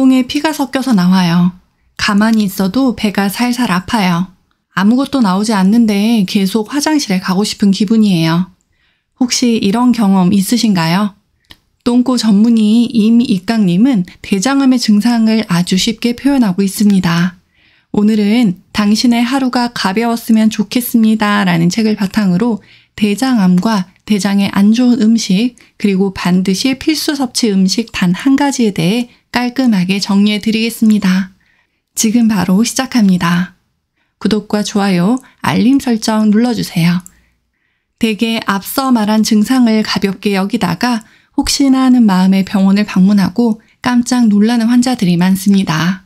엉덩이에 피가 섞여서 나와요. 가만히 있어도 배가 살살 아파요. 아무것도 나오지 않는데 계속 화장실에 가고 싶은 기분이에요. 혹시 이런 경험 있으신가요? 똥꼬 전문의 임익강님은 대장암의 증상을 아주 쉽게 표현하고 있습니다. 오늘은 당신의 하루가 가벼웠으면 좋겠습니다 라는 책을 바탕으로 대장암과 대장에 안 좋은 음식 그리고 반드시 필수 섭취 음식 단 한 가지에 대해 깔끔하게 정리해 드리겠습니다. 지금 바로 시작합니다. 구독과 좋아요, 알림 설정 눌러주세요. 대개 앞서 말한 증상을 가볍게 여기다가 혹시나 하는 마음에 병원을 방문하고 깜짝 놀라는 환자들이 많습니다.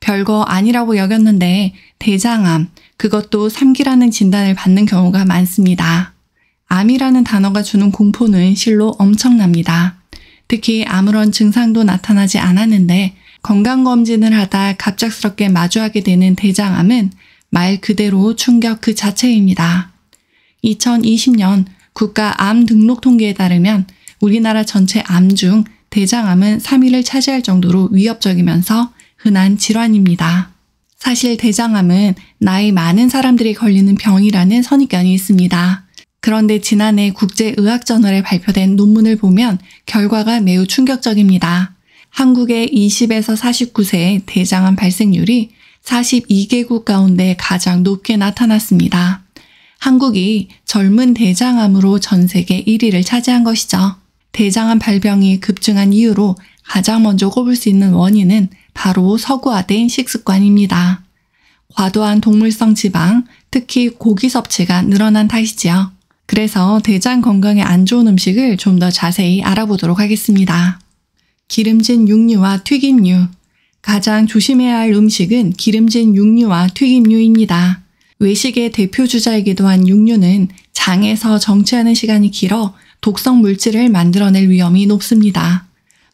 별거 아니라고 여겼는데 대장암, 그것도 3기라는 진단을 받는 경우가 많습니다. 암이라는 단어가 주는 공포는 실로 엄청납니다. 특히 아무런 증상도 나타나지 않았는데 건강검진을 하다 갑작스럽게 마주하게 되는 대장암은 말 그대로 충격 그 자체입니다. 2020년 국가암 등록 통계에 따르면 우리나라 전체 암 중 대장암은 3위를 차지할 정도로 위협적이면서 흔한 질환입니다. 사실 대장암은 나이 많은 사람들이 걸리는 병이라는 선입견이 있습니다. 그런데 지난해 국제의학저널에 발표된 논문을 보면 결과가 매우 충격적입니다. 한국의 20에서 49세 대장암 발생률이 42개국 가운데 가장 높게 나타났습니다. 한국이 젊은 대장암으로 전 세계 1위를 차지한 것이죠. 대장암 발병이 급증한 이유로 가장 먼저 꼽을 수 있는 원인은 바로 서구화된 식습관입니다. 과도한 동물성 지방, 특히 고기 섭취가 늘어난 탓이지요. 그래서 대장 건강에 안 좋은 음식을 좀 더 자세히 알아보도록 하겠습니다. 기름진 육류와 튀김류. 가장 조심해야 할 음식은 기름진 육류와 튀김류입니다. 외식의 대표 주자이기도 한 육류는 장에서 정체하는 시간이 길어 독성 물질을 만들어낼 위험이 높습니다.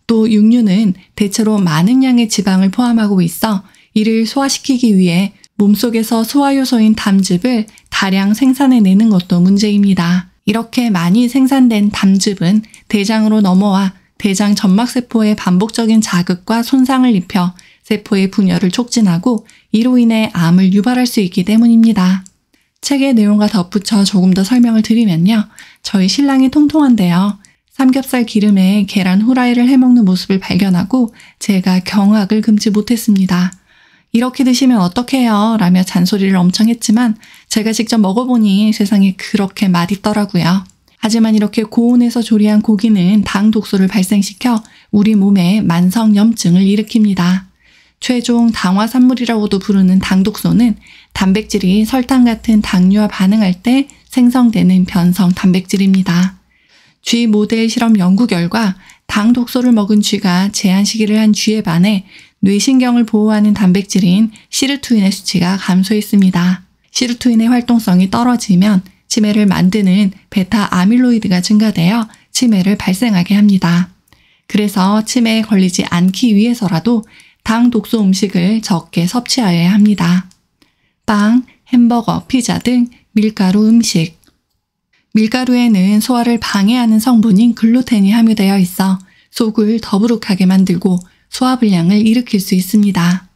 또 육류는 대체로 많은 양의 지방을 포함하고 있어 이를 소화시키기 위해 몸속에서 소화효소인 담즙을 다량 생산해내는 것도 문제입니다. 이렇게 많이 생산된 담즙은 대장으로 넘어와 대장 점막세포에 반복적인 자극과 손상을 입혀 세포의 분열을 촉진하고 이로 인해 암을 유발할 수 있기 때문입니다. 책의 내용과 덧붙여 조금 더 설명을 드리면요. 저희 신랑이 통통한데요. 삼겹살 기름에 계란 후라이를 해먹는 모습을 발견하고 제가 경악을 금치 못했습니다. 이렇게 드시면 어떡해요? 라며 잔소리를 엄청 했지만 제가 직접 먹어보니 세상에 그렇게 맛있더라고요. 하지만 이렇게 고온에서 조리한 고기는 당 독소를 발생시켜 우리 몸에 만성염증을 일으킵니다. 최종 당화산물이라고도 부르는 당독소는 단백질이 설탕 같은 당류와 반응할 때 생성되는 변성 단백질입니다. 쥐 모델 실험 연구 결과 당독소를 먹은 쥐가 제한 시기를 한 쥐에 반해 뇌신경을 보호하는 단백질인 시르투인의 수치가 감소했습니다. 시르투인의 활동성이 떨어지면 치매를 만드는 베타 아밀로이드가 증가되어 치매를 발생하게 합니다. 그래서 치매에 걸리지 않기 위해서라도 당 독소 음식을 적게 섭취하여야 합니다. 빵, 햄버거, 피자 등 밀가루 음식. 밀가루에는 소화를 방해하는 성분인 글루텐이 함유되어 있어 속을 더부룩하게 만들고 소화불량을 일으킬 수 있습니다.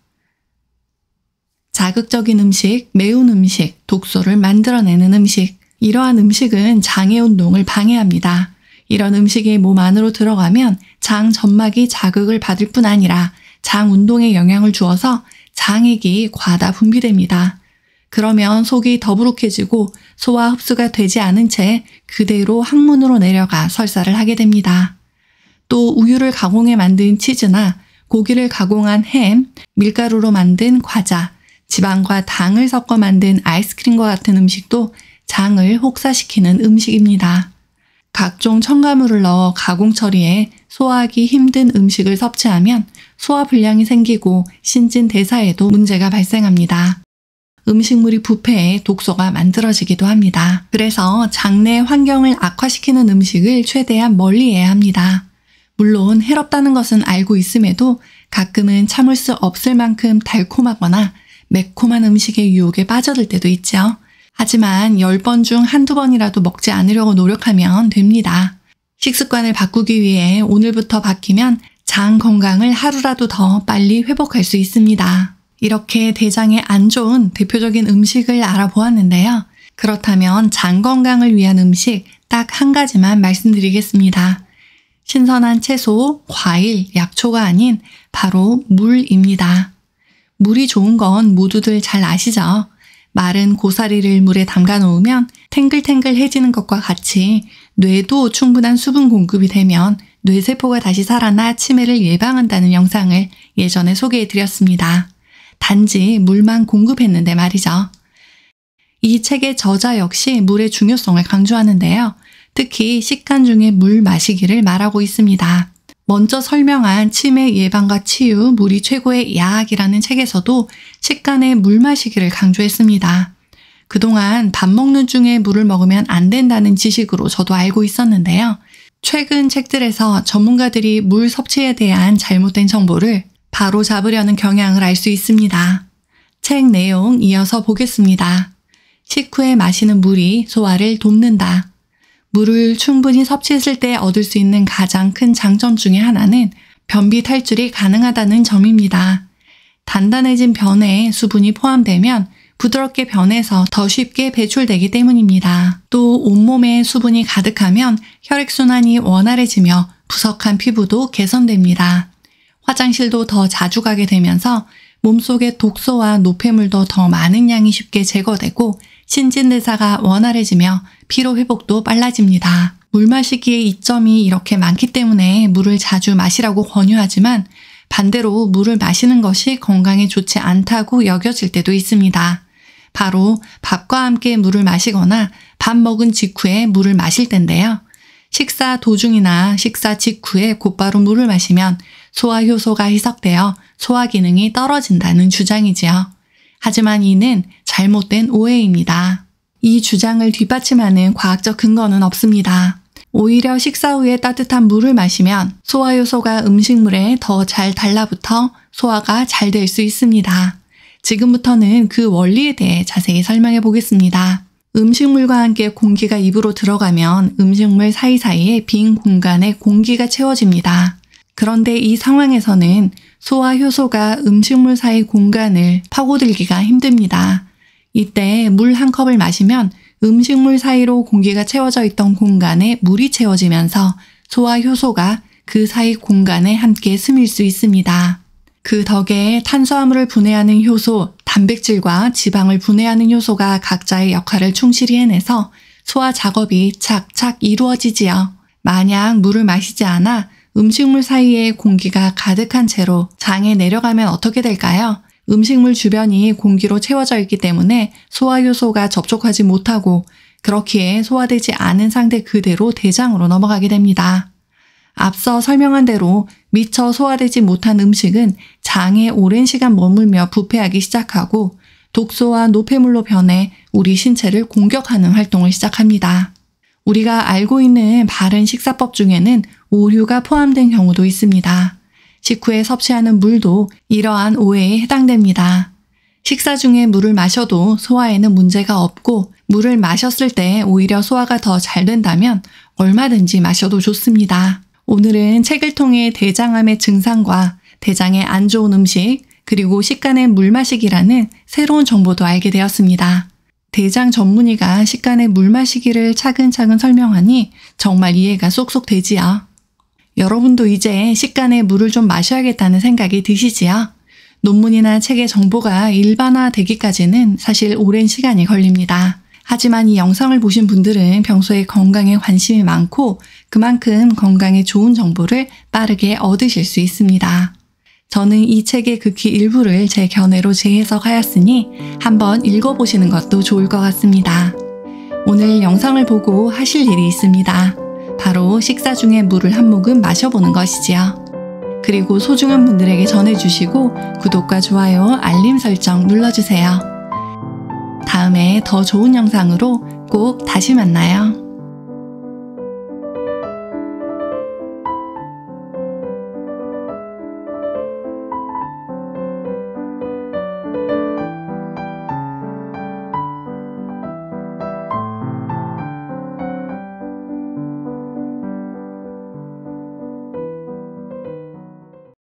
자극적인 음식, 매운 음식, 독소를 만들어내는 음식. 이러한 음식은 장의 운동을 방해합니다. 이런 음식이 몸 안으로 들어가면 장 점막이 자극을 받을 뿐 아니라 장 운동에 영향을 주어서 장액이 과다 분비됩니다. 그러면 속이 더부룩해지고 소화 흡수가 되지 않은 채 그대로 항문으로 내려가 설사를 하게 됩니다. 또 우유를 가공해 만든 치즈나 고기를 가공한 햄, 밀가루로 만든 과자, 지방과 당을 섞어 만든 아이스크림과 같은 음식도 장을 혹사시키는 음식입니다. 각종 첨가물을 넣어 가공 처리해 소화하기 힘든 음식을 섭취하면 소화불량이 생기고 신진대사에도 문제가 발생합니다. 음식물이 부패해 독소가 만들어지기도 합니다. 그래서 장내 환경을 악화시키는 음식을 최대한 멀리해야 합니다. 물론 해롭다는 것은 알고 있음에도 가끔은 참을 수 없을 만큼 달콤하거나 매콤한 음식의 유혹에 빠져들 때도 있죠. 하지만 10번 중 한두 번이라도 먹지 않으려고 노력하면 됩니다. 식습관을 바꾸기 위해 오늘부터 바뀌면 장 건강을 하루라도 더 빨리 회복할 수 있습니다. 이렇게 대장에 안 좋은 대표적인 음식을 알아보았는데요. 그렇다면 장 건강을 위한 음식 딱 한 가지만 말씀드리겠습니다. 신선한 채소, 과일, 약초가 아닌 바로 물입니다. 물이 좋은 건 모두들 잘 아시죠? 마른 고사리를 물에 담가 놓으면 탱글탱글해지는 것과 같이 뇌도 충분한 수분 공급이 되면 뇌세포가 다시 살아나 치매를 예방한다는 영상을 예전에 소개해드렸습니다. 단지 물만 공급했는데 말이죠. 이 책의 저자 역시 물의 중요성을 강조하는데요. 특히 식간 중에 물 마시기를 말하고 있습니다. 먼저 설명한 치매 예방과 치유, 물이 최고의 약이라는 책에서도 식간에 물 마시기를 강조했습니다. 그동안 밥 먹는 중에 물을 먹으면 안 된다는 지식으로 저도 알고 있었는데요. 최근 책들에서 전문가들이 물 섭취에 대한 잘못된 정보를 바로 잡으려는 경향을 알 수 있습니다. 책 내용 이어서 보겠습니다. 식후에 마시는 물이 소화를 돕는다. 물을 충분히 섭취했을 때 얻을 수 있는 가장 큰 장점 중에 하나는 변비 탈출이 가능하다는 점입니다. 단단해진 변에 수분이 포함되면 부드럽게 변해서 더 쉽게 배출되기 때문입니다. 또 온몸에 수분이 가득하면 혈액순환이 원활해지며 부석한 피부도 개선됩니다. 화장실도 더 자주 가게 되면서 몸속의 독소와 노폐물도 더 많은 양이 쉽게 제거되고 신진대사가 원활해지며 피로회복도 빨라집니다. 물 마시기의 이점이 이렇게 많기 때문에 물을 자주 마시라고 권유하지만 반대로 물을 마시는 것이 건강에 좋지 않다고 여겨질 때도 있습니다. 바로 밥과 함께 물을 마시거나 밥 먹은 직후에 물을 마실 때인데요. 식사 도중이나 식사 직후에 곧바로 물을 마시면 소화 효소가 희석되어 소화 기능이 떨어진다는 주장이지요. 하지만 이는 잘못된 오해입니다. 이 주장을 뒷받침하는 과학적 근거는 없습니다. 오히려 식사 후에 따뜻한 물을 마시면 소화 효소가 음식물에 더 잘 달라붙어 소화가 잘 될 수 있습니다. 지금부터는 그 원리에 대해 자세히 설명해 보겠습니다. 음식물과 함께 공기가 입으로 들어가면 음식물 사이사이에 빈 공간에 공기가 채워집니다. 그런데 이 상황에서는 소화 효소가 음식물 사이 공간을 파고들기가 힘듭니다. 이때 물 한 컵을 마시면 음식물 사이로 공기가 채워져 있던 공간에 물이 채워지면서 소화 효소가 그 사이 공간에 함께 스밀 수 있습니다. 그 덕에 탄수화물을 분해하는 효소, 단백질과 지방을 분해하는 효소가 각자의 역할을 충실히 해내서 소화 작업이 착착 이루어지지요. 만약 물을 마시지 않아 음식물 사이에 공기가 가득한 채로 장에 내려가면 어떻게 될까요? 음식물 주변이 공기로 채워져 있기 때문에 소화 효소가 접촉하지 못하고 그렇기에 소화되지 않은 상태 그대로 대장으로 넘어가게 됩니다. 앞서 설명한 대로 미처 소화되지 못한 음식은 장에 오랜 시간 머물며 부패하기 시작하고 독소와 노폐물로 변해 우리 신체를 공격하는 활동을 시작합니다. 우리가 알고 있는 바른 식사법 중에는 오류가 포함된 경우도 있습니다. 식후에 섭취하는 물도 이러한 오해에 해당됩니다. 식사 중에 물을 마셔도 소화에는 문제가 없고 물을 마셨을 때 오히려 소화가 더 잘 된다면 얼마든지 마셔도 좋습니다. 오늘은 책을 통해 대장암의 증상과 대장에 안 좋은 음식 그리고 식간의 물 마시기라는 새로운 정보도 알게 되었습니다. 대장 전문의가 식간의 물 마시기를 차근차근 설명하니 정말 이해가 쏙쏙 되지요. 여러분도 이제 식간에 물을 좀 마셔야겠다는 생각이 드시지요? 논문이나 책의 정보가 일반화되기까지는 사실 오랜 시간이 걸립니다. 하지만 이 영상을 보신 분들은 평소에 건강에 관심이 많고 그만큼 건강에 좋은 정보를 빠르게 얻으실 수 있습니다. 저는 이 책의 극히 일부를 제 견해로 재해석하였으니 한번 읽어보시는 것도 좋을 것 같습니다. 오늘 영상을 보고 하실 일이 있습니다. 바로 식사 중에 물을 한 모금 마셔보는 것이지요. 그리고 소중한 분들에게 전해주시고 구독과 좋아요, 알림 설정 눌러주세요. 다음에 더 좋은 영상으로 꼭 다시 만나요.